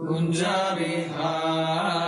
Kunja Vihari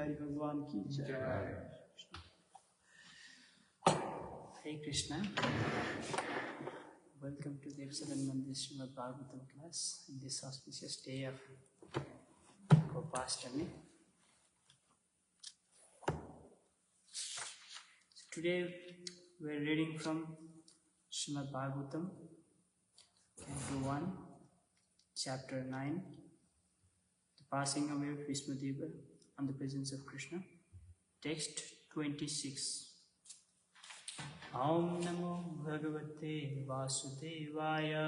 Bihari भगवान की जय। Hare Krishna. Welcome to the episode on Monday Shrimadbhagavatam class in this auspicious day of Gopastami. So today we are reading from Shrimadbhagavatam, Canto 1, Chapter 9, the passing away of Shrimadeva and the presence of Krishna. Text 26. Om Namo Bhagavate Vasudevaya.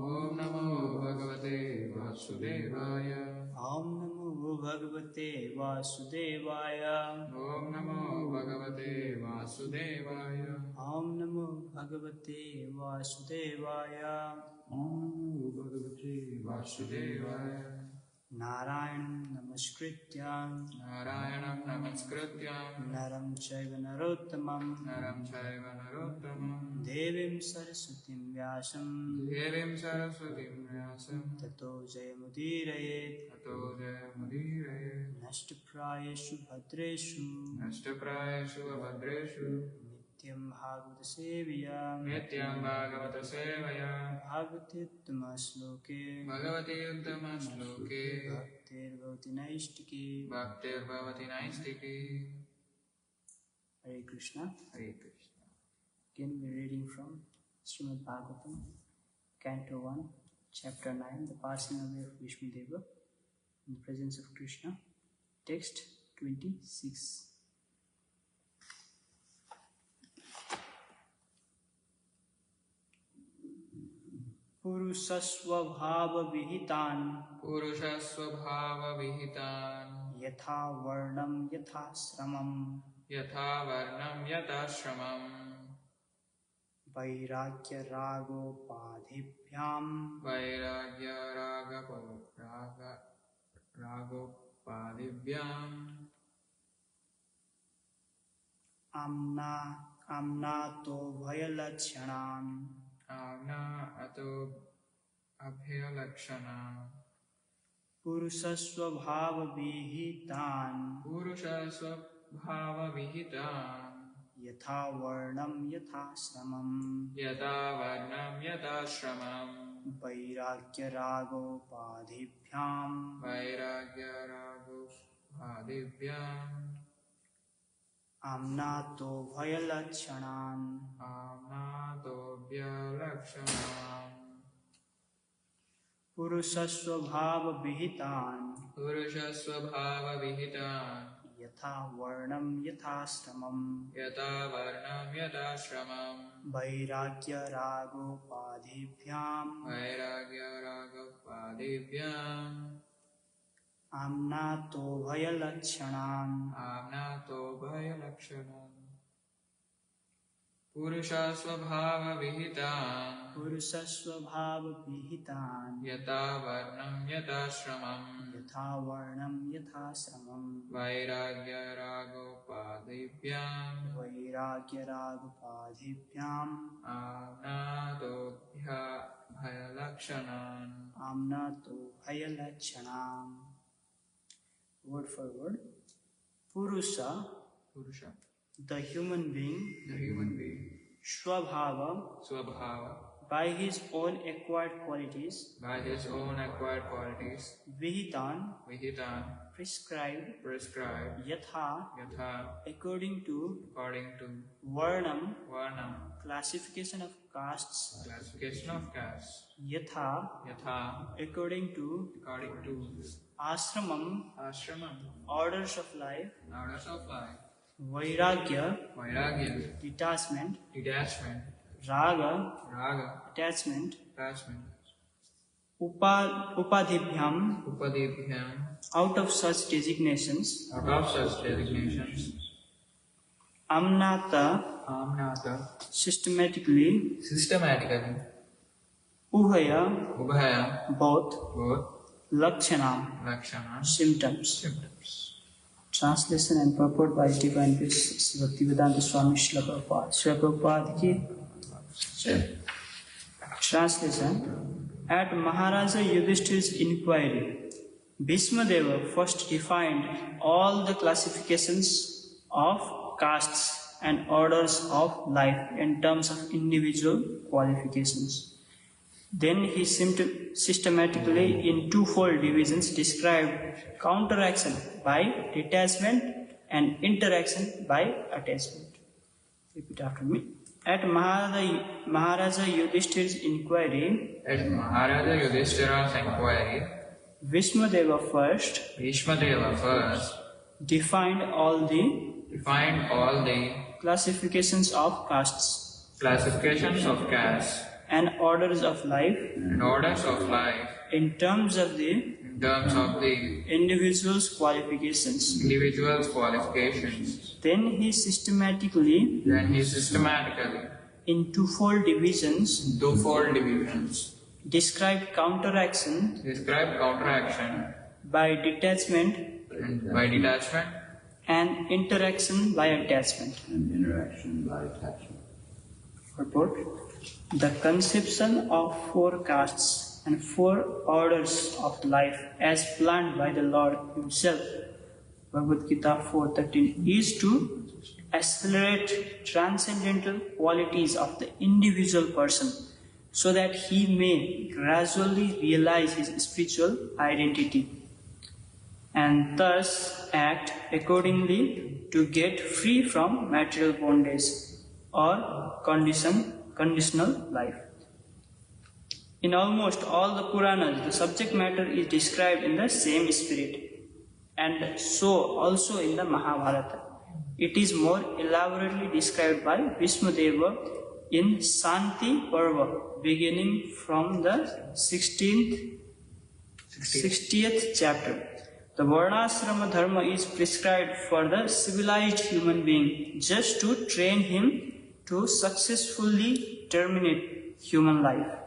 Om Namo Bhagavate Vasudevaya. Om Namo Bhagavate Vasudevaya. Om Namo Bhagavate Vasudevaya. Om Namo Bhagavate Vasudevaya. Om Namo Bhagavate Vasudevaya. Narayanam Namaskrityam Narayanam Namaskrityam Naram Chaiva Narottamam Naram Chaiva Narottamam Devim Saraswatim Vyasam Devim Saraswatim Vyasam Tato Jayamudirayet Tato Jayamudirayet Nashtaprayeshu Bhadreshu Nashtaprayeshu Abhadreshu Nityam Bhagavata Sevaya Nityam Bhagavata Sevaya Bhagavati Uttama Shloke Bhagavati Uttama Shloke Bhaktir Bhavati Naistiki. Bhaktir Bhavati Naistiki. Hare Krishna. Hare Krishna. Again we are reading from Shrimadbhagavatam, Canto 1, Chapter 9, the passing away of Vishmadeva in the presence of Krishna. Text 26. Purushasvabhava vihitan Purushasvabhava vihitan yatha varnam yatha sramam Yatha varnam yatha shramam vairagya ragopadhibhyam Vairagya ragopadibhyam amnato bhayalakshanam Amna ato abhyalakshana Purushasvabhava vihitan Purushasvabhava vihitan yatha varnam yatha sramam Yatha varnam yatha shramam vairagya ragopadhibhyam Vairagya ragopadibhyam amnato bhayalakshanam Amnatobhyalakshanam Purushasvabhava vihitan Purushasvabhava vihitan yatha varnam yatha sramam Yatha varnam yatha shramam vairagya ragopadhibhyam Vairagya ragopadibhyam amnato bhayalakshanam Amnatobhyalakshanam Purushasvabhava vihitan Purushasvabhava vihitan Yatha varnam yatha shramam yatha varnam yatha sramam Vairagya ragopadibhyam vairagya ragopadhibhyam Amnatobhyalakshanam amnato bhayalakshanam. Word for word. Purusha, Purusha, the human being, the human being, Swabhava, Swabhava, by his own acquired qualities, by his own acquired qualities, Vihitan, Vihitan, prescribed, Yatha, Yatha, according to Varnam, classification of castes, classification of castes, Yatha, according to Ashramam, orders of life, Vairagya, detachment, Raga, attachment, Upadhibhyam, out of such designations, Amnata, systematically, Ubhaya, both, Lakshanam, symptoms. Translation and purport by His Divine Grace Bhaktivedanta Swami Srila Prabhupada. Srila Prabhupada ki translation. At Maharaja Yudhishthir's inquiry, Bhismadeva first defined all the classifications of castes and orders of life in terms of individual qualifications. Then he systematically in twofold divisions described counteraction by detachment and interaction by attachment. Repeat after me. At Maharaja Yudhishthira's inquiry, Bhismadeva first defined all the classifications of castes and orders of life in terms of the individual's qualifications. Then he systematically in twofold divisions described counteraction by detachment and interaction by attachment. Purport. The conception of 4 castes and 4 orders of life as planned by the Lord himself, Bhagavad Gita 4.13, is to accelerate transcendental qualities of the individual person so that he may gradually realize his spiritual identity and thus act accordingly to get free from material bondage or conditional life. In almost all the Puranas, the subject matter is described in the same spirit, and so also in the Mahabharata. It is more elaborately described by Bhismadeva in Santi Parva, beginning from the 60th chapter. The Varnasrama Dharma is prescribed for the civilized human being just to train him to successfully terminate human life.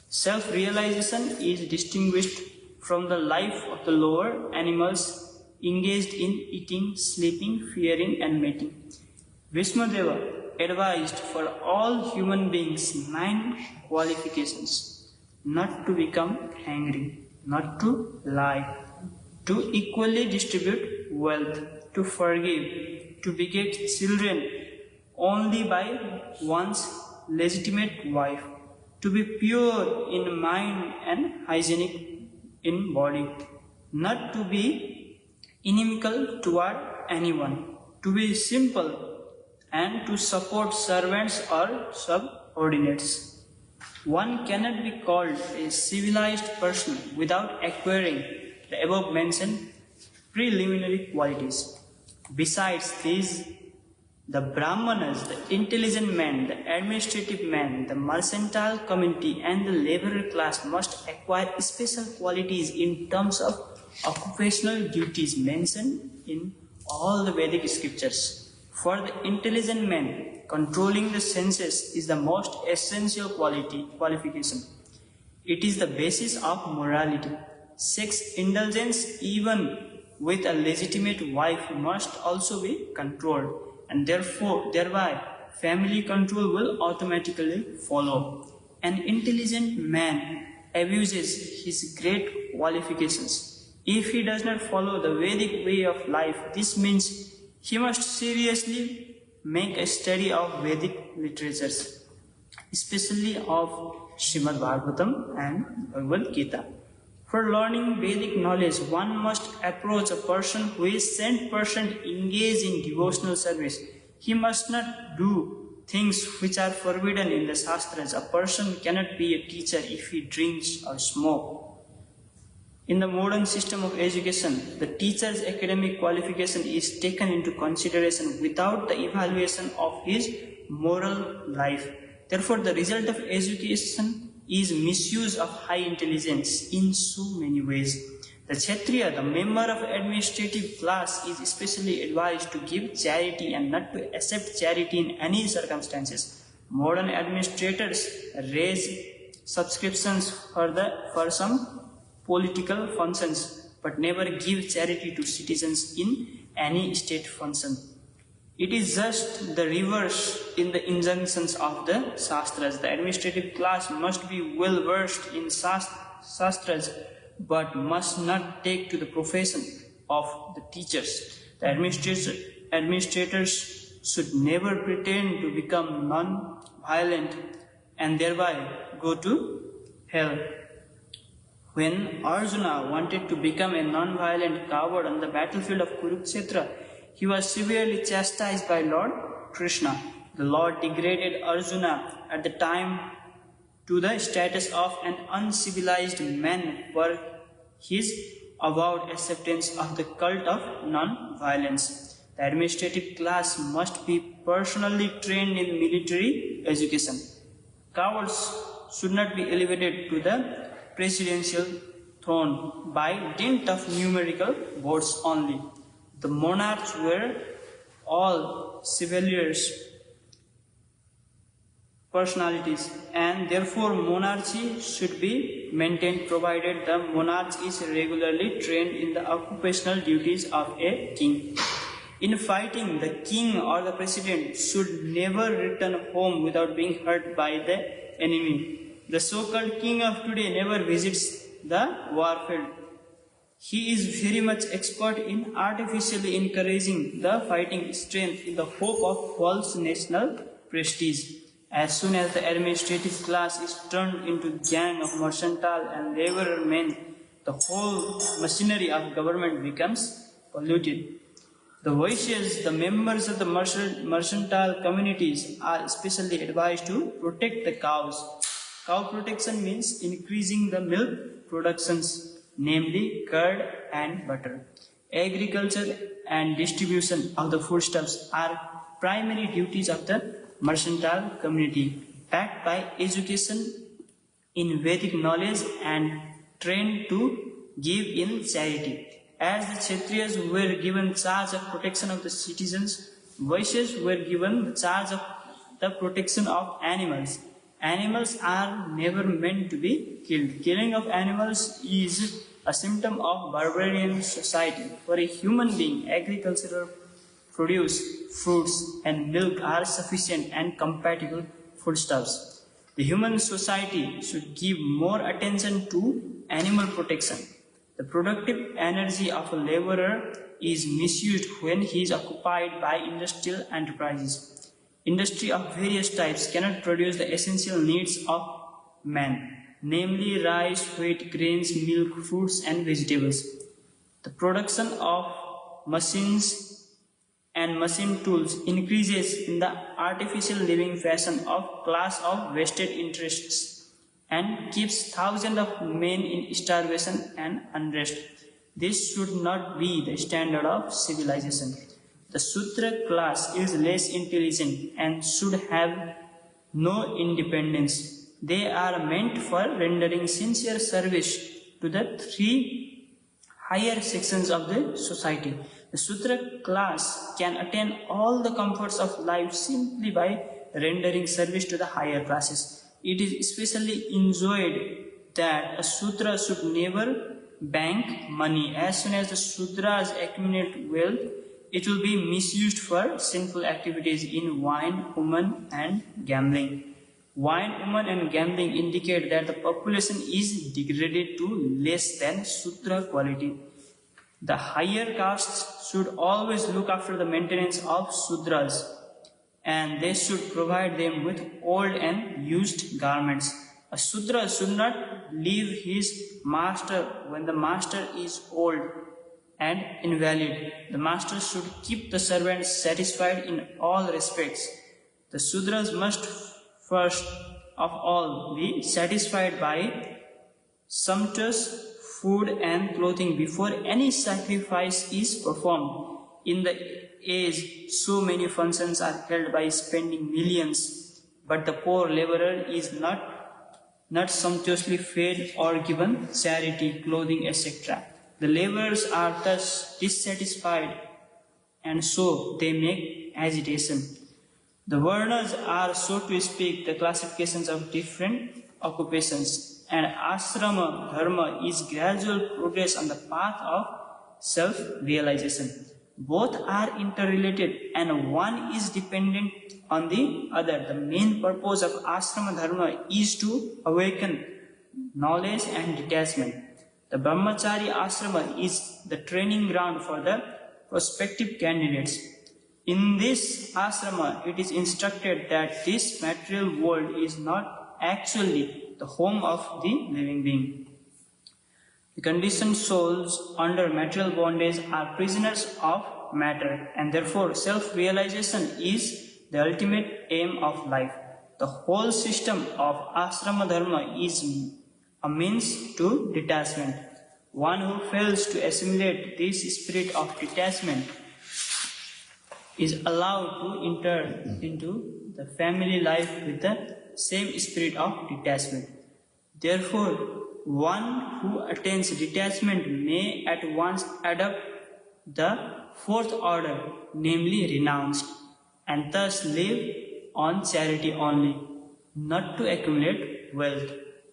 Self-realization is distinguished from the life of the lower animals engaged in eating, sleeping, fearing and mating. Bhismadeva advised for all human beings 9 qualifications: not to become angry, not to lie, to equally distribute wealth, to forgive, to beget children only by one's legitimate wife, to be pure in mind and hygienic in body, not to be inimical toward anyone, to be simple, and to support servants or subordinates. One cannot be called a civilized person without acquiring the above mentioned preliminary qualities. Besides these, the Brahmanas, the intelligent man, the administrative man, the mercantile community and the laborer class must acquire special qualities in terms of occupational duties mentioned in all the Vedic scriptures. For the intelligent man, controlling the senses is the most essential qualification. It is the basis of morality. Sex indulgence, even with a legitimate wife, must also be controlled, and thereby family control will automatically follow. An intelligent man abuses his great qualifications. If he does not follow the Vedic way of life, this means he must seriously make a study of Vedic literatures, especially of Shrimadbhagavatam and Bhagavad Gita. For learning Vedic knowledge, one must approach a person who is 100% engaged in devotional service. He must not do things which are forbidden in the Shastras. A person cannot be a teacher if he drinks or smokes. In the modern system of education, the teacher's academic qualification is taken into consideration without the evaluation of his moral life. Therefore, the result of education is misuse of high intelligence in so many ways. The Kshatriya, the member of administrative class, is especially advised to give charity and not to accept charity in any circumstances. Modern administrators raise subscriptions for some political functions, but never give charity to citizens in any state function. It is just the reverse in the injunctions of the Shastras. The administrative class must be well versed in Shastras, but must not take to the profession of the teachers. The administrators should never pretend to become non-violent and thereby go to hell. When Arjuna wanted to become a non-violent coward on the battlefield of Kurukshetra, he was severely chastised by Lord Krishna. The Lord degraded Arjuna at the time to the status of an uncivilized man for his avowed acceptance of the cult of non-violence. The administrative class must be personally trained in military education. Cowards should not be elevated to the presidential throne by dint of numerical votes only. The monarchs were all civilians personalities, and therefore monarchy should be maintained provided the monarch is regularly trained in the occupational duties of a king. In fighting, the king or the president should never return home without being hurt by the enemy. The so-called king of today never visits the warfield. He is very much expert in artificially encouraging the fighting strength in the hope of false national prestige. As soon as the administrative class is turned into gang of mercantile and laborer men, the whole machinery of government becomes polluted. The Vaishyas, the members of the mercantile communities, are especially advised to protect the cows. Cow protection means increasing the milk productions, namely curd and butter. Agriculture and distribution of the foodstuffs are primary duties of the mercantile community, backed by education in Vedic knowledge and trained to give in charity. As the Kshatriyas were given charge of protection of the citizens, Vaishyas were given the charge of the protection of animals. Animals are never meant to be killed. Killing of animals is a symptom of barbarian society. For a human being, agricultural produce, fruits and milk are sufficient and compatible foodstuffs. The human society should give more attention to animal protection. The productive energy of a laborer is misused when he is occupied by industrial enterprises. Industry of various types cannot produce the essential needs of man, namely rice, wheat, grains, milk, fruits and vegetables. The production of machines and machine tools increases in the artificial living fashion of class of vested interests and keeps thousands of men in starvation and unrest. This should not be the standard of civilization. The Sudra class is less intelligent and should have no independence. They are meant for rendering sincere service to the three higher sections of the society. The Sudra class can attain all the comforts of life simply by rendering service to the higher classes. It is especially enjoined that a Sudra should never bank money. As soon as the Sudras accumulate wealth, it will be misused for sinful activities in wine, women and gambling. Wine, women and gambling indicate that the population is degraded to less than Sudra quality. The higher castes should always look after the maintenance of Sudras, and they should provide them with old and used garments. A Sudra should not leave his master when the master is old and invalid. The master should keep the servants satisfied in all respects. The Sudras must first of all be satisfied by sumptuous food and clothing before any sacrifice is performed. In the age, so many functions are held by spending millions, but the poor laborer is not sumptuously fed or given charity, clothing, etc. The laborers are thus dissatisfied, and so they make agitation. The Varnas are, so to speak, the classifications of different occupations, and ashrama dharma is gradual progress on the path of self-realization. Both are interrelated and one is dependent on the other. The main purpose of ashrama dharma is to awaken knowledge and detachment. The Brahmachari ashrama is the training ground for the prospective candidates. In this ashrama, it is instructed that this material world is not actually the home of the living being. The conditioned souls under material bondage are prisoners of matter, and therefore self-realization is the ultimate aim of life. The whole system of ashrama dharma is a means to detachment. One who fails to assimilate this spirit of detachment is allowed to enter into the family life with the same spirit of detachment. Therefore, one who attains detachment may at once adopt the fourth order, namely renounced, and thus live on charity only, not to accumulate wealth,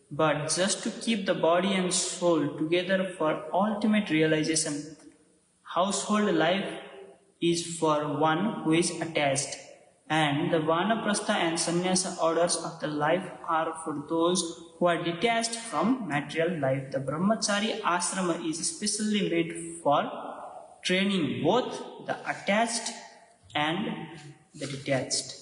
but just to keep the body and soul together for ultimate realization. Household life is for one who is attached, and the Vanaprastha and Sannyasa orders of the life are for those who are detached from material life. The Brahmachari ashrama is especially made for training both the attached and the detached.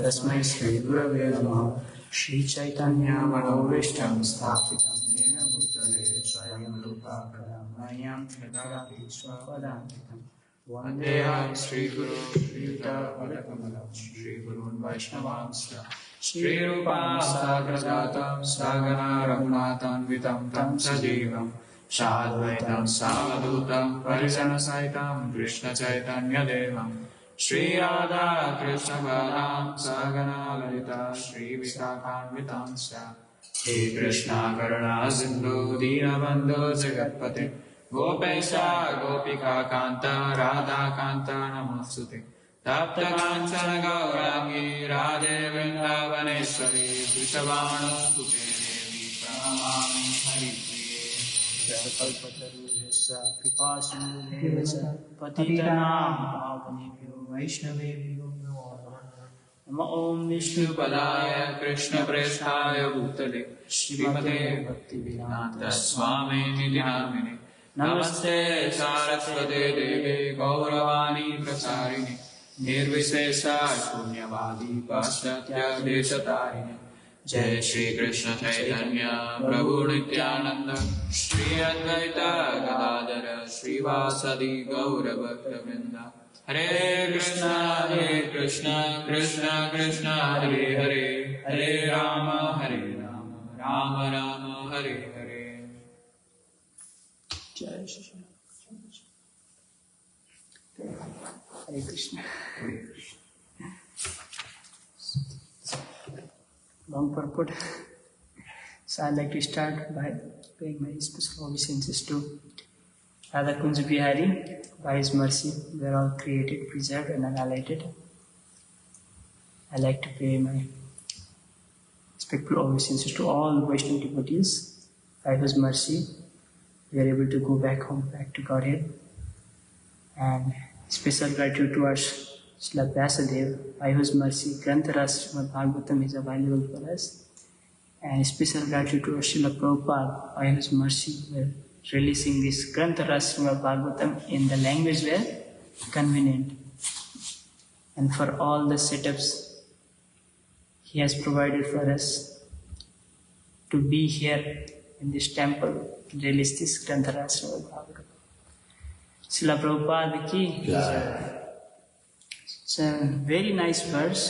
तस्मै श्री गुरवे नमः. श्री चैतन्य मनोभीष्टं स्थापितं येन भूतले स्वयं रूपा करुणामयं ददाति स्वपदान्तिकं. Vandeham Shri Guru Padakamala Shri Gurun Vaishnavamsya Shri Rupam Sagrajatam Sagana Raghunatam Vitam Tam Sajivam Sadvaitam Savadutam Parijana Saitam Krishna Chaitanya Devam Shri Radha Krishna Balam Sagana Lalita Shri Vishakhanvitam Sya Shri Krishna Karuna Sindhu Dinabandhu Jagatpate Gopesha Gopika Kanta Radha Kanta Namostute Tapta Kanchana Gaurangi Radhe Vrindavaneshwari Vrishabhanu Sute Devi Pranamami Haripriye Kalpatarujasa Kripasindhuvesa Patitanam Pavanebhyo Vaishnavebhyo Namo Om Vishnu Padaya Krishna Preshthaya Bhutale Shrimate Bhaktivedanta Swami Niti Namine Namaste Saraswate Devi Gauravani Pracharini Nirvishesha Shunyavadi Paschatya Desatarini Jai Shri Krishna Chaitanya Prabhu Nityananda Shri Advaita Gadadara Shri Vasadi Gaura Bhaktavrinda Hare Krishna Krishna Krishna Hare Hare Hare Rama Rama Rama Hare Hare. Jai Shri Hare Krishna. Long purport. So I'd like to start by paying my special obeisances to Radha Kunj Bihari. By his mercy, we are all created, preserved, and annihilated. I'd like to pay my respectful obeisances to all Vaishnava devotees. By whose mercy, we are able to go back home, back to Godhead. And special gratitude towards Srila Vyasadeva, by whose mercy Granthras Shrimadbhagavatam is available for us. And special gratitude towards Srila Prabhupada, by whose mercy we are releasing this Granthras Shrimadbhagavatam in the language where convenient. And for all the setups he has provided for us to be here in this temple to release this Granthras Shrimadbhagavatam. Srila Prabhupada ki. It's a very nice verse.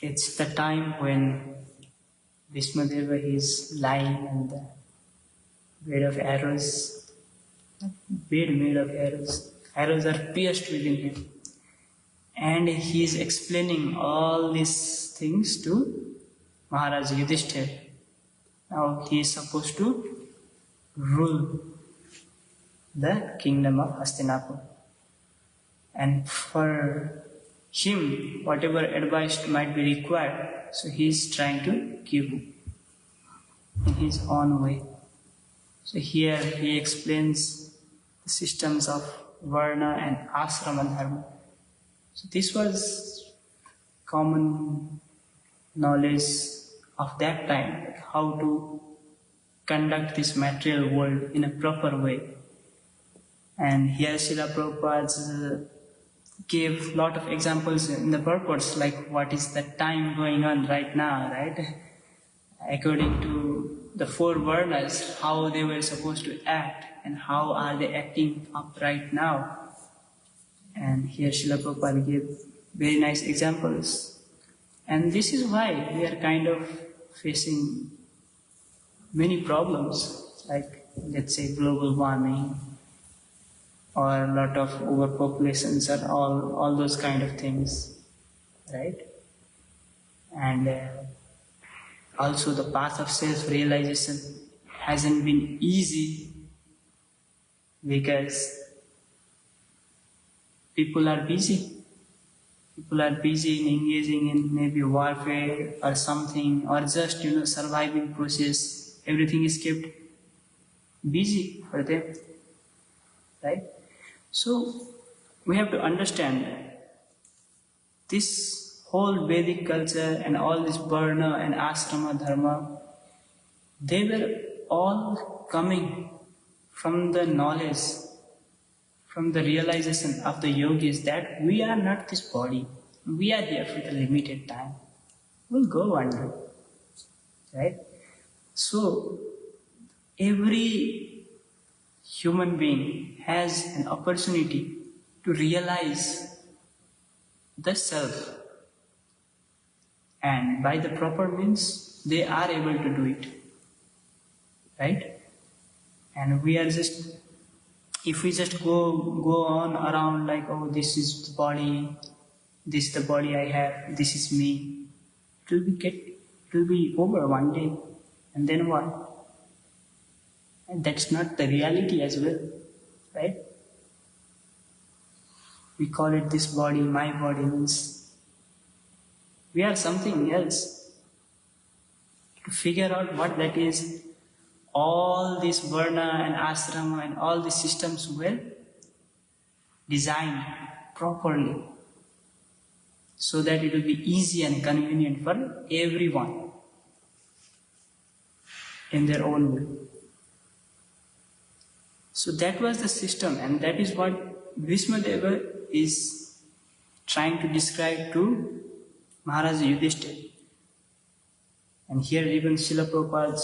It's the time when Bhismadeva is lying on the bed of arrows. Bed made of arrows. Arrows are pierced within him. And he is explaining all these things to Maharaj Yudhishthira. Now he is supposed to rule the kingdom of Hastinapur. And for him, whatever advice might be required, so he is trying to give in his own way. So here he explains the systems of Varna and Ashrama Dharma. So this was common knowledge of that time, like how to conduct this material world in a proper way. And here Srila Prabhupada gave lot of examples in the purports, like what is the time going on right now, right? According to the four varnas, how they were supposed to act and how are they acting up right now. And here Srila Prabhupada gave very nice examples. And this is why we are kind of facing many problems, like let's say global warming or a lot of overpopulations or all those kind of things, right? And also the path of self-realization hasn't been easy because people are busy. People are busy in engaging in maybe warfare or something, or just surviving process. Everything is kept busy for them, right? So we have to understand that this whole Vedic culture and all this Varna and Ashrama Dharma, they were all coming from the knowledge, from the realization of the yogis that we are not this body. We are here for the limited time. We'll go one day, right? So every human being has an opportunity to realize the self, and by the proper means they are able to do it, right? And we are just, if we just go on around like, oh, this is the body, this is the body I have, this is me, it will be over one day, and then what? And that's not the reality as well, right? We call it this body, my body, means we are something else. To figure out what that is, all this varna and ashrama and all these systems were designed properly so that it will be easy and convenient for everyone in their own way. So that was the system, and that is what Bhismadeva is trying to describe to Maharaja Yudhishthira. And here even Srila Prabhupada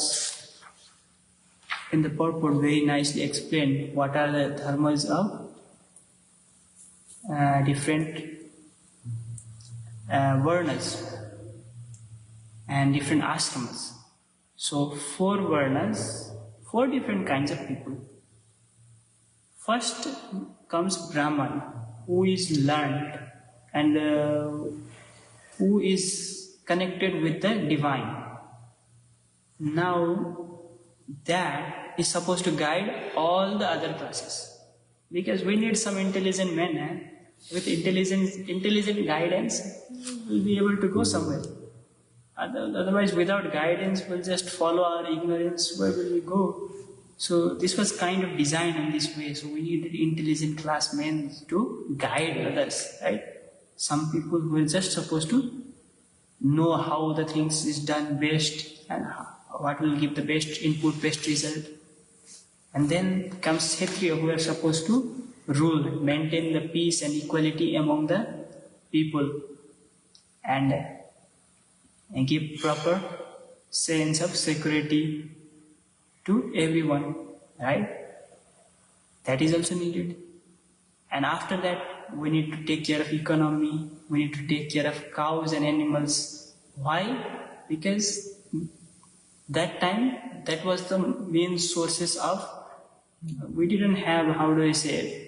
in the purport very nicely explained what are the dharmas of different varnas and different ashramas. So 4 varnas, 4 different kinds of people. First comes Brahman, who is learned and who is connected with the divine. Now that is supposed to guide all the other classes, because we need some intelligent men. With intelligent guidance, we'll be able to go somewhere. Otherwise, without guidance, we'll just follow our ignorance. Where will we go? So this was kind of designed in this way. So we needed intelligent class men to guide others, right? Some people who are just supposed to know how the things is done best and what will give the best input, best result. And then comes Kshatriya, who are supposed to rule, maintain the peace and equality among the people, and give proper sense of security to everyone, right? That is also needed. And after that, we need to take care of economy, we need to take care of cows and animals. Why? Because that time, that was the main sources of, we didn't have, how do I say it?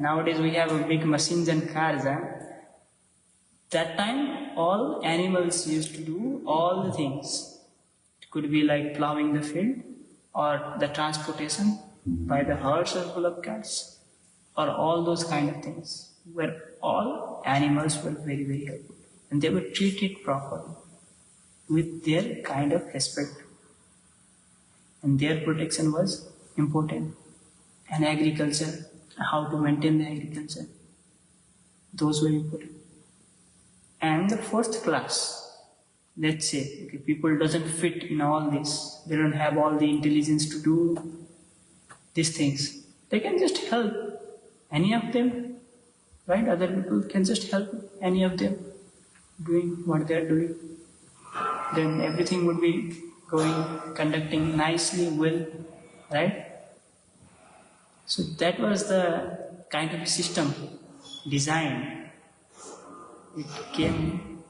Nowadays we have big machines and cars. That time, all animals used to do all the things. It could be like plowing the field, or the transportation by the horse or bullock carts, or all those kind of things, where all animals were very, very helpful. And they were treated properly, with their kind of respect. And their protection was important. And agriculture, how to maintain the agriculture. Those were important. And the fourth class, let's say, okay, people doesn't fit in all this. They don't have all the intelligence to do these things. They can just help any of them, right? Other people can just help any of them doing what they are doing. Then everything would be conducting nicely, well, right? So that was the kind of system designed. It came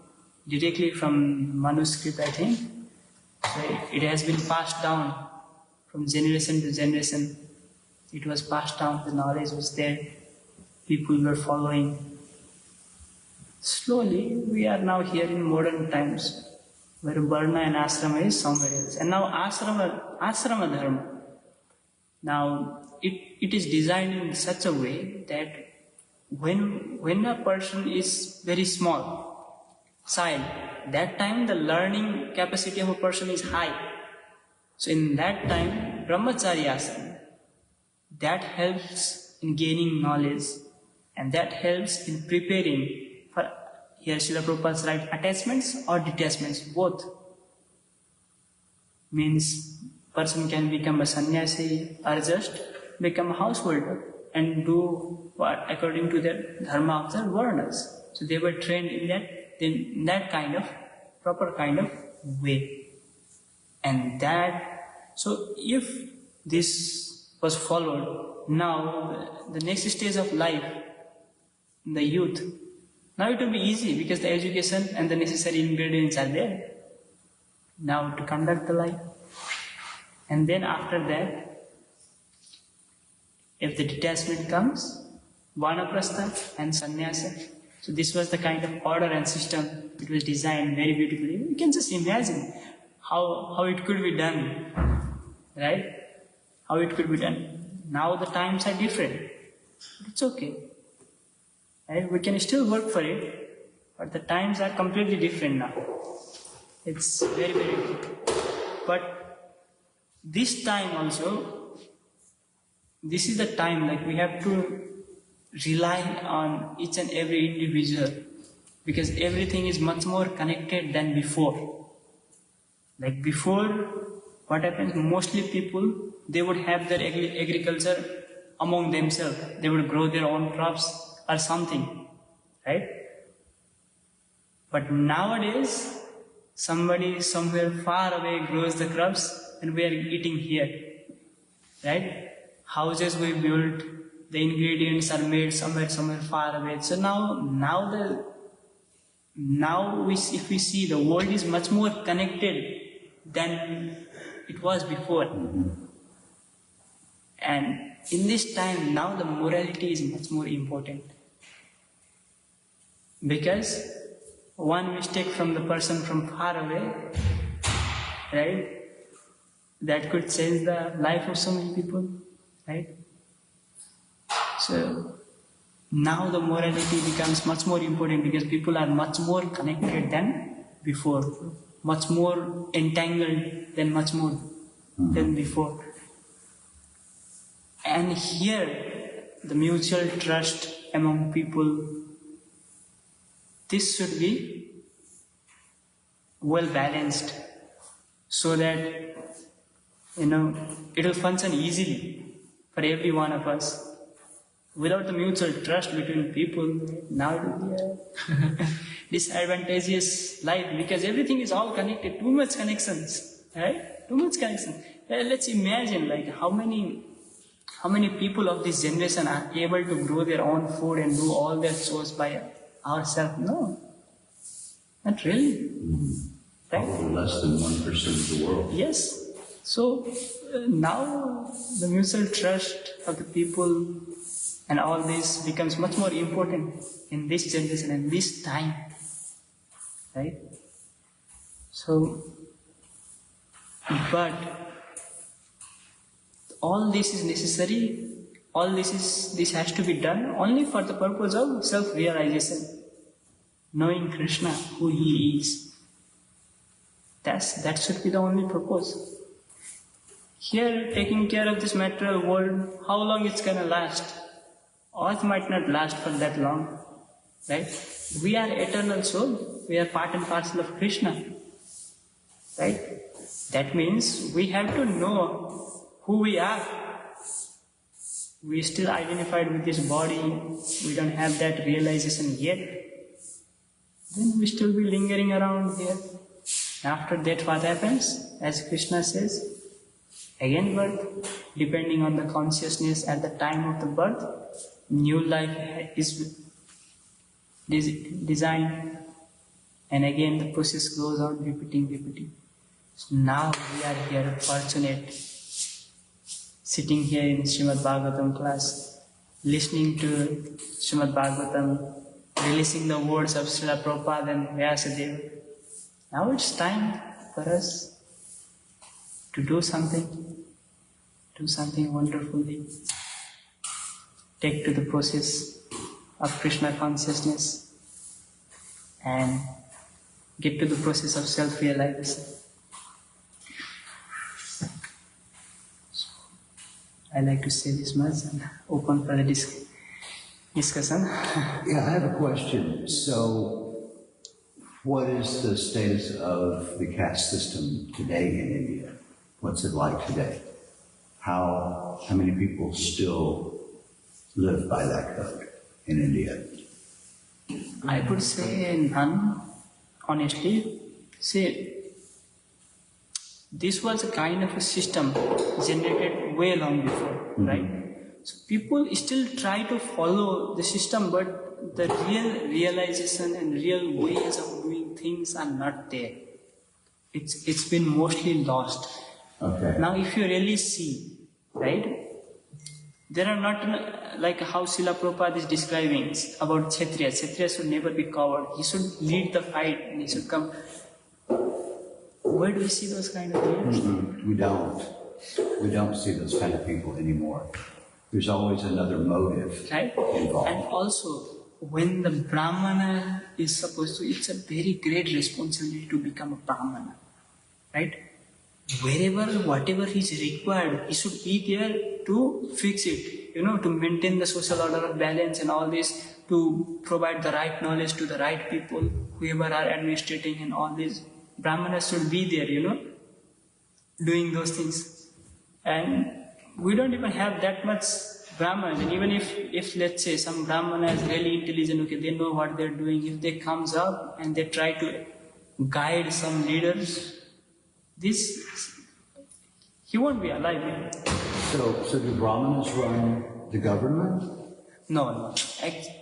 directly from manuscript, I think. So it has been passed down from generation to generation. It was passed down, the knowledge was there. People were following. Slowly, we are now here in modern times, where Varna and Ashrama is somewhere else. And now Ashrama Dharma. Now, it is designed in such a way that when a person is very small, child, that time the learning capacity of a person is high. So in that time, Brahmachari Ashrama, that helps in gaining knowledge, and that helps in preparing for, here Srila Prabhupada writes, attachments or detachments, both. Means person can become a sannyasi or just become a householder and do what according to their dharma of their varnas. So they were trained in that kind of proper kind of way. And that, so if this was followed, now the next stage of life, the youth, now it will be easy because the education and the necessary ingredients are there. Now to conduct the life. And then after that, if the detachment comes, Vanaprastha and Sannyasa. So this was the kind of order and system. It was designed very beautifully. You can just imagine how it could be done, right? How it could be done. Now the times are different. It's okay. Right? We can still work for it, but the times are completely different now. It's very, very good. But this time also, this is the time like we have to rely on each and every individual, because everything is much more connected than before. Like before, what happens, mostly people, they would have their agriculture among themselves. They would grow their own crops or something, right? But nowadays, somebody somewhere far away grows the crops and we are eating here, right? Houses we build, the ingredients are made somewhere far away. So if we see, the world is much more connected than it was before. And in this time, now the morality is much more important. Because one mistake from the person from far away, right, that could change the life of so many people, right? So now the morality becomes much more important because people are much more connected than before, much more entangled than than before. And here, the mutual trust among people, this should be well balanced so that, it will function easily for every one of us. Without the mutual trust between people, now it will be a disadvantageous life because everything is all connected, too much connections, right? Too much connection. Let's imagine like how many people of this generation are able to grow their own food and do all their chores by ourselves? No, not really. Right? Probably less than 1% of the world. Yes. So now the mutual trust of the people and all this becomes much more important in this generation and this time. Right? So, but all this is necessary, this has to be done only for the purpose of self-realization, knowing Krishna, who He is. That should be the only purpose. Here, taking care of this material world, how long it's gonna last? Or it might not last for that long. right? We are eternal soul. We are part and parcel of Krishna, right? That means we have to know who we are. We still identified with this body. We don't have that realization yet. Then we still be lingering around here. After that, what happens? As Krishna says, again birth. Depending on the consciousness at the time of the birth, new life is designed, and again the process goes on repeating. So now we are here fortunate, sitting here in Shrimadbhagavatam class, listening to Shrimadbhagavatam, releasing the words of Srila Prabhupada and Vyasadeva. Now it's time for us to do something wonderfully. Take to the process of Krishna consciousness and get to the process of self-realization. I like to say this much and open for the discussion. Yeah, I have a question. So, what is the status of the caste system today in India? What's it like today? How many people still live by that code in India? I would say none, honestly. See, this was a kind of a system generated way long before, right? So people still try to follow the system, but the real realization and real ways of doing things are not there. It's been mostly lost. Okay. Now if you really see, right, there are not, like how Srila Prabhupada is describing about Kshatriya. Kshatriya should never be coward. He should lead the fight and he should come. Where do we see those kind of leaders? We don't see those kind of people anymore. There's always another motive Right? involved. And also, when the Brahmana is supposed to, it's a very great responsibility to become a Brahmana. Right? Wherever, whatever is required, he should be there to fix it, to maintain the social order of balance and all this, to provide the right knowledge to the right people, whoever are administrating and all this. Brahmanas should be there, doing those things. And we don't even have that much Brahmanas. And even if let's say some Brahmana is really intelligent, okay, they know what they're doing. If they comes up and they try to guide some leaders, he won't be alive. So do Brahmanas run the government? No.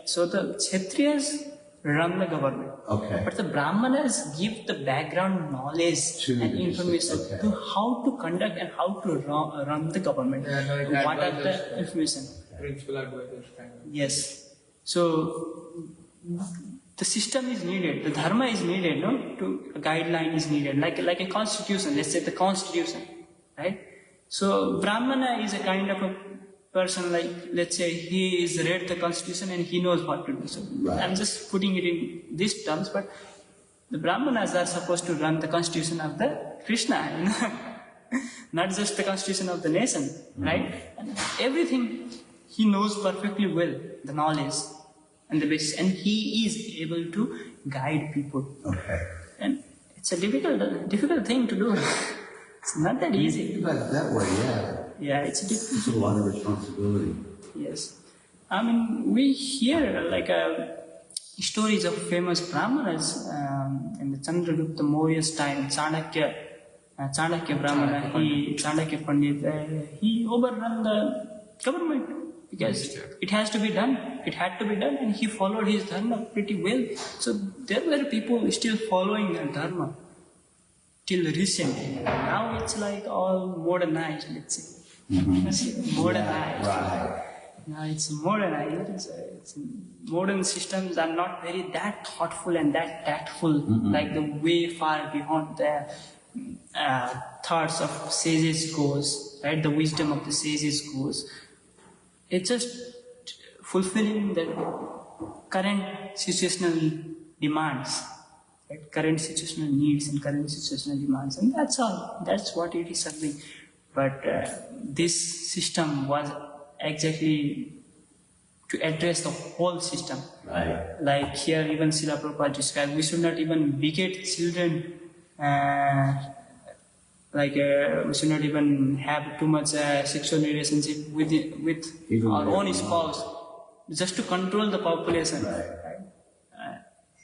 So the Kshatriyas run the government. Okay. But the Brahmanas give the background knowledge To and the- information okay. to how to conduct and how to run the government. Yeah, like What are advisors. the information? Principal advisors kind of. Yes. So the system is needed, the dharma is needed, a guideline is needed, like a constitution, let's say the constitution, right? So Brahmana is a kind of a person, like, let's say he is read the constitution and he knows what to do. So Right. I'm just putting it in these terms, but the Brahmanas are supposed to run the constitution of the Krishna, not just the constitution of the nation, right? And everything he knows perfectly well, the knowledge and the basis, and he is able to guide people. Okay. And it's a difficult thing to do. It's not that easy. Think about it that way, yeah. Yeah, it's difficult. It's a lot of responsibility. Yes. I mean, we hear stories of famous Brahmanas in the Chandragupta Maurya's time. Chanakya Brahmana, Chanakya Pandit, he overran the government because it has to be done. It had to be done, and he followed his dharma pretty well. So there were people still following their dharma till recently. Now it's like all modernized, let's say. Modernized. Right. Now it's modernized. Modern systems are not that thoughtful and that tactful, like the way far beyond the thoughts of sages goes, right? The wisdom of the sages goes. It's just fulfilling the current situational demands, right? Current situational needs and current situational demands, and that's all. That's what it is serving. But this system was exactly to address the whole system. Right. Like here, even Srila Prabhupada described, we should not even beget children. We should not even have too much sexual relationship with Even our with own your spouse, just to control the population. Right.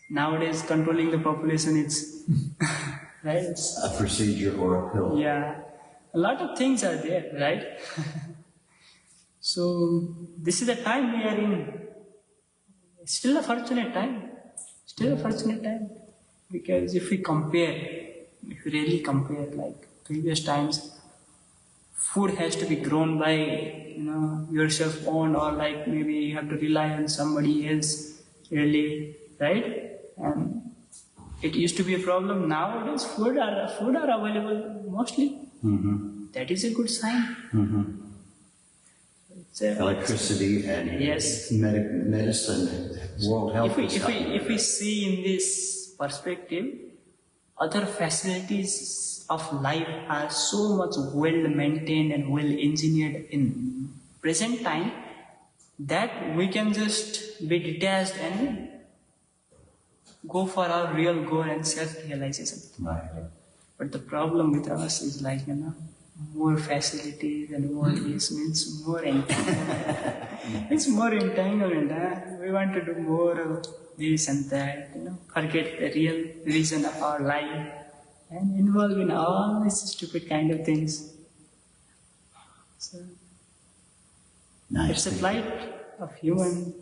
Nowadays, controlling the population is right. It's, A procedure or a pill. yeah, a lot of things are there, right? So this is the time we are in. Still a fortunate time. Still a fortunate time. Because if we really compare, like previous times, food has to be grown by, yourself own, or like maybe you have to rely on somebody else, really, right? And it used to be a problem. Nowadays, food are available mostly. Mm-hmm. That is a good sign. Mm-hmm. It's a, Electricity and Yes. medicine, World Health. If we see in this perspective, other facilities of life are so much well maintained and well engineered in present time that we can just be detached and go for our real goal and self-realization. Right. But the problem with us is like, more facilities and more this means more entanglement. It's more entanglement. We want to do more of this and that, forget the real reason of our life and involve in all these stupid kind of things. So Nice. it's a plight of human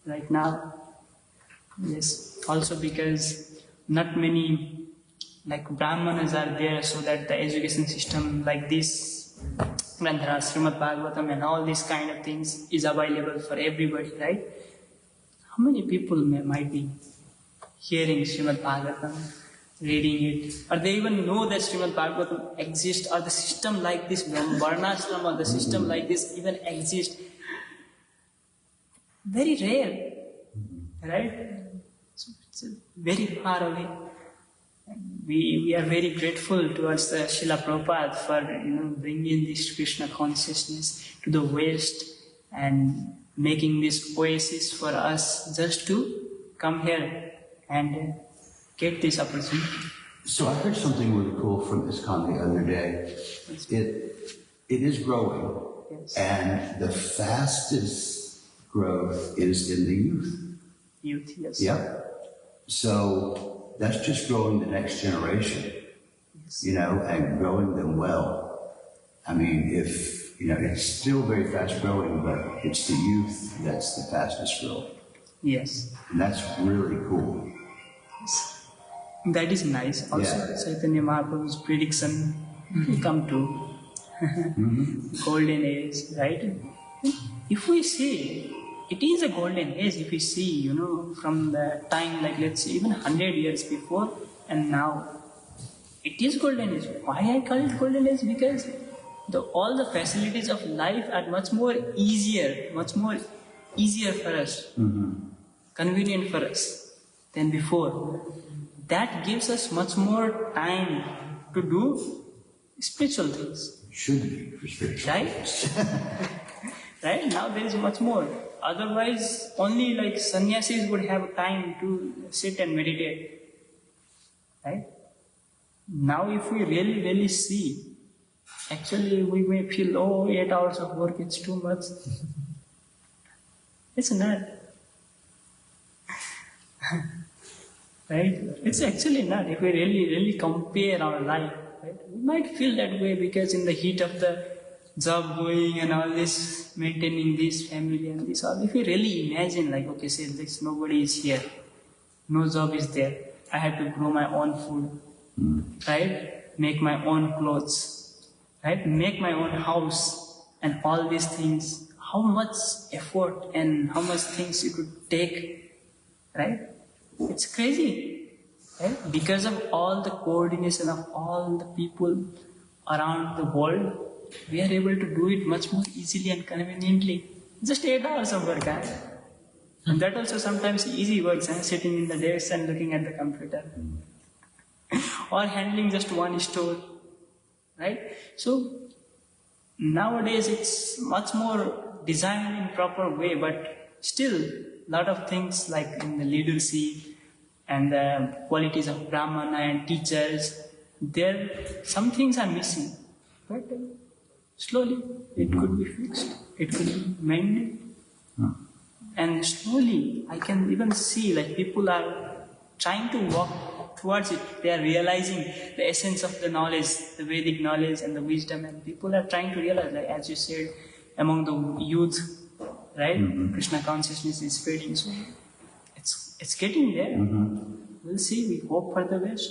right now. Yes. Also because not many like Brahmanas are there, so that the education system like this, Granthara, Shrimadbhagavatam and all these kind of things is available for everybody, right? How many people might be hearing Shrimadbhagavatam, reading it, or they even know that Shrimadbhagavatam exists, or the system like this, Varnashram, or the system like this even exists? Very rare, right? So it's very far away. We are very grateful towards the Srila Prabhupada for bringing this Krishna consciousness to the West and making this oasis for us just to come here and get this opportunity. So I heard something really cool from ISKCON the other day. It is growing, Yes. and the fastest growth is in the youth. Youth, yes. Yep. So that's just growing the next generation, Yes. and growing them well. I mean, it's still very fast growing, but it's the youth that's the fastest growing. Yes. And that's really cool. That is nice. Also, Yeah. Chaitanya Mahaprabhu's prediction will come true. Golden age, right? If we see, it is a golden age. If we see, from the time, like let's say even 100 years before and now, it is golden age. Why I call it golden age? Because all the facilities of life are much more easier for us, convenient for us than before. That gives us much more time to do spiritual things. Should be for spiritual. Right? Right? Now there is much more. Otherwise, only like sannyasis would have time to sit and meditate. Right? Now if we really, really see, actually we may feel, 8 hours of work, it's too much. It's not. Right? It's actually not. If we really, really compare our life, right? We might feel that way because in the heat of the job going and all this, maintaining this family and this all, if we really imagine like, okay, say this, nobody is here, no job is there, I have to grow my own food, right? Make my own clothes, right? Make my own house and all these things. How much effort and how much things it would take, right? It's crazy, right? Because of all the coordination of all the people around the world, we are able to do it much more easily and conveniently. Just 8 hours of work, huh? And that also sometimes easy works, sitting in the desk and looking at the computer. Or handling just one store, right? So nowadays it's much more designed in proper way, but still lot of things like in the leadership and the qualities of Brahmana and teachers, there some things are missing. But slowly it could be fixed, it could be mended. And slowly I can even see like people are trying to walk towards it. They are realizing the essence of the knowledge, the Vedic knowledge and the wisdom, and people are trying to realize, like as you said, among the youth, right? Krishna consciousness is spreading, so it's getting there. We'll see, we hope for the best.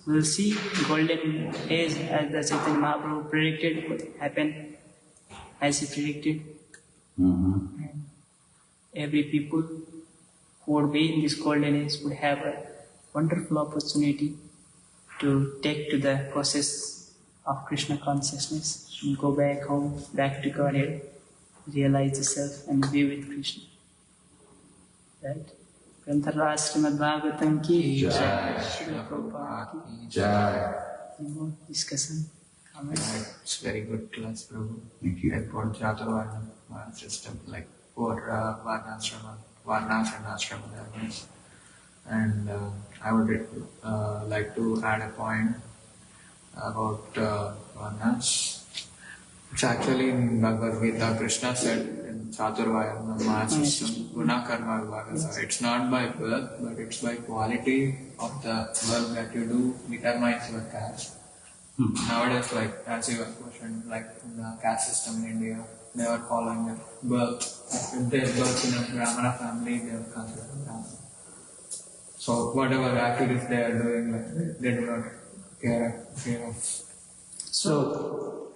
We'll see golden age as the Chaitanya Mahaprabhu predicted would happen as he predicted. And every people who would be in this golden age would have a wonderful opportunity to take to the process of Krishna consciousness and go back home, back to Godhead, realize the self and be with Krishna. Right? Grantharaj Shrimadbhagavatam ki Jai, Srila Prabhupada ki Jai. Any more discussion? Comments? It's very good class, Prabhu. Thank you. Like for Chaturvarna system, like for Varnashrama and Ashrama dharmas. And I would like to add a point about Varnas. It's actually in Bhagavad Gita, Krishna said in Chaturvarna system, Guna Karma Vibhagasa. It's not by birth, but it's by quality of the work that you do determines your caste. Nowadays, like as you have questioned, like in the caste system in India, they are following the birth. If they birth in a Brahmana family, they are considered Brahmana. So whatever activities they are doing, like they do not care of. So,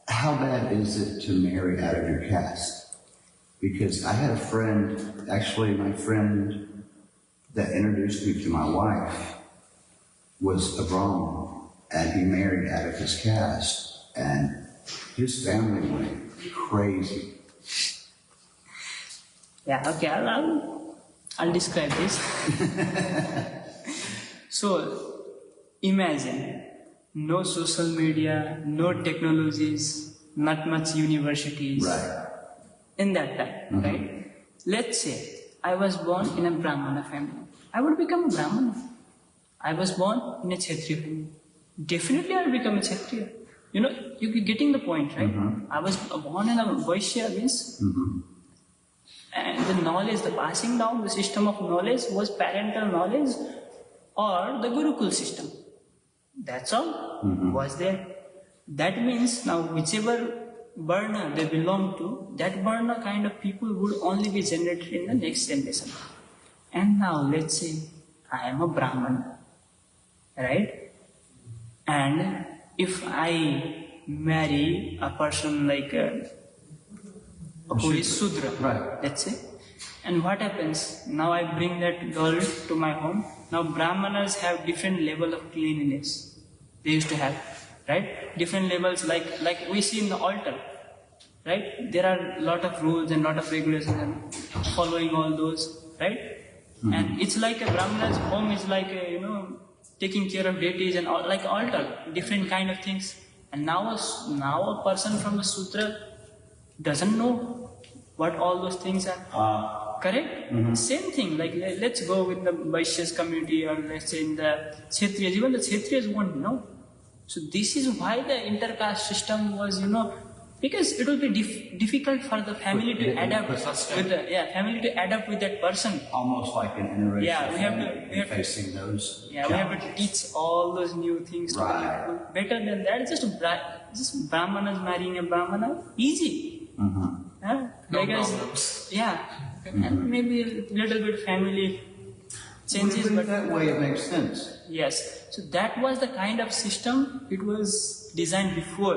how bad is it to marry out of your caste? Because I had a friend, actually my friend that introduced me to my wife was a Brahmin, and he married out of his caste, and his family went crazy. Yeah, okay, I'll describe this. So, imagine no social media, no technologies, not much universities. Right. In that time, right? Let's say I was born in a Brahmana family. I would become a Brahmana. I was born in a Kshatriya family. Definitely I will become a Kshatriya. You know, you're getting the point, right? I was born in a Vaishya, means and the knowledge, the passing down, the system of knowledge was parental knowledge or the Gurukul system. That's all was there. That means now whichever Varna they belong to, that Varna kind of people would only be generated in the next generation. And now let's say I am a Brahmana, right? And if I marry a person like who is Sudra, Right. let's say, and what happens? Now I bring that girl to my home. Now Brahmanas have different level of cleanliness. They used to have, right? Different levels like we see in the altar, right? There are a lot of rules and lot of regulations and following all those, right? And it's like a Brahmana's home is like a, taking care of deities and all, like altar, different kind of things. And now a person from a sutra doesn't know what all those things are. Correct? Same thing, like let's go with the Vaishyas community, or let's say in the Kshatriyas, even the Kshatriyas won't know. So this is why the intercaste system was, because it will be difficult for the family to adapt with family to adapt with that person. Almost like an interracial Yeah, we have family to facing those we have to teach all those new things to Right. people. Better than that, just Brahmanas marrying a Brahmana, easy. No Because problems. and maybe a little bit family changes, but that way it makes sense. yes. So that was the kind of system it was designed before.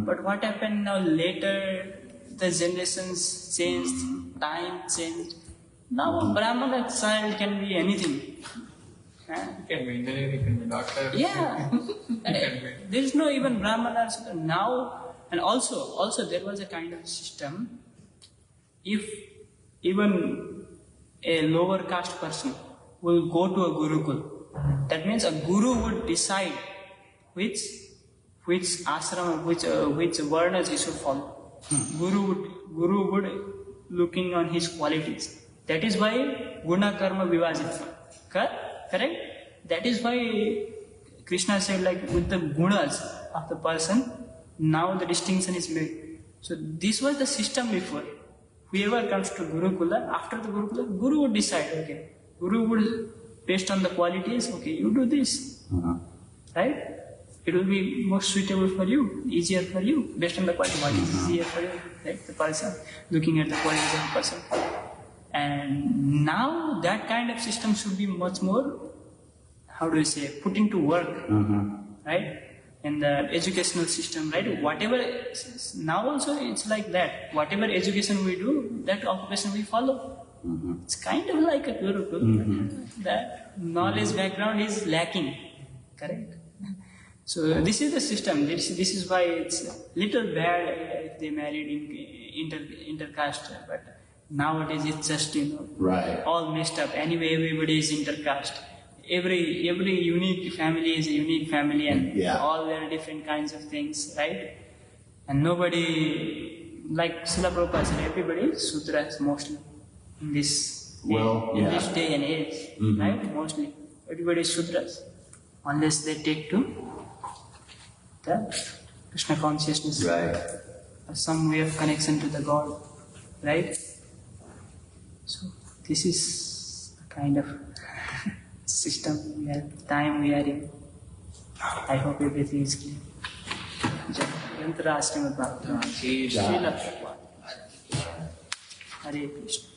But what happened now later, the generations changed, time changed. Now a Brahmana child can be anything. You can be engineer, you can be doctor. Yeah. can be. There's no even Brahmanas now. And also there was a kind of system. If even a lower caste person will go to a Gurukul, that means a guru would decide which ashrama, which varnas he should follow. Guru would looking on his qualities. That is why guna karma vivajita. Correct? That is why Krishna said, like, with the gunas of the person, now the distinction is made. So this was the system before. Whoever comes to Gurukula, after the Gurukula, Guru would decide, okay, Guru would, based on the qualities, okay, you do this. Right? It will be more suitable for you, easier for you, based on the quality. What is easier for you, right? The person, looking at the qualities of the person. And now that kind of system should be much more, how do you say, put into work, right? In the educational system, right? Whatever, now also it's like that. Whatever education we do, that occupation we follow. It's kind of like a Gurukul. That knowledge background is lacking, correct? So this is the system. This is why it's little bad if they married in intercaste. But nowadays it's just, right, all messed up. Anyway, everybody is intercaste. Every unique family is a unique family, and all their different kinds of things, right? And nobody, like Srila Prabhupada said, everybody is Sudras mostly in this this day and age, right? Mostly everybody is Sudras, unless they take to the Krishna consciousness, right, or some way of connection to the God, right? So this is the kind of system time we are in. I hope everything is clear. Shrimadbhagavatam. Hare Krishna.